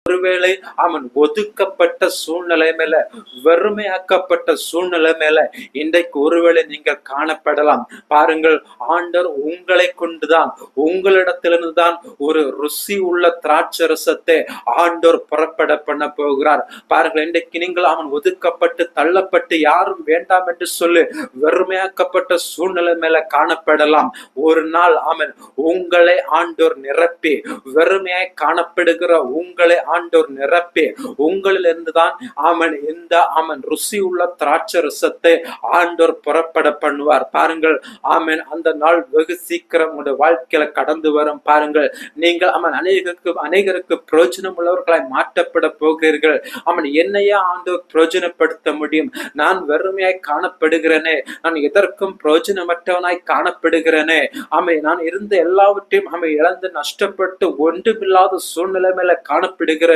ஒருவேளை அவன் ஒதுக்கப்பட்ட சூழ்நிலை மேல, வெறுமையாக்கப்பட்ட சூழ்நிலை மேல இன்றைக்கு ஒருவேளை நீங்கள் காணப்படலாம். பாருங்கள், ஆண்டவர் உங்களை கொண்டுதான், உங்களிடத்திலிருந்து தான் ஒரு ருசி உள்ள திராட்சரசத்தை ஆண்டவர் புறப்பட பண்ண போகிறார். பாருங்கள், இன்றைக்கு நீங்கள் அவன் ஒதுக்கப்பட்டு தள்ளப்பட்டு யாரும் வேண்டாம் என்று சொல்லி வெறுமையாக்கப்பட்ட சூழ்நிலை மேல காணப்படலாம். ஒரு நாள் அவன் உங்களை ஆண்டோர் நிரப்பி, வெறுமையாய் காணப்படுகிற உங்களை ஆண்டோர் நிரப்பி, உங்களிலிருந்து தான் அவன் ருசி உள்ள திராட்சரசத்தை ஆண்டோர் புறப்பட பண்ணுவார். பாருங்கள், ஆமென். அந்த நாள் வெகு சீக்கிரம் உங்களுடைய வாழ்க்கையில கடந்து வரும். பாருங்கள், நீங்கள் அநேகருக்கு பிரயோஜனம் உள்ளவர்களாய் மாற்றப்பட போகிறீர்கள். என்னையே ஆண்டவர் பிரயோஜனப்படுத்த முடியும்? நான் வெறுமையாய் காணப்படுகிறேனே, நான் எதற்கும் பிரயோஜனமற்றவனாய் காணப்படுகிறேனே, நான் இருந்த எல்லாவற்றையும் இழந்து நஷ்டப்பட்டு ஒன்றுமில்லாத சூழ்நிலை மேல காணப்படுகிற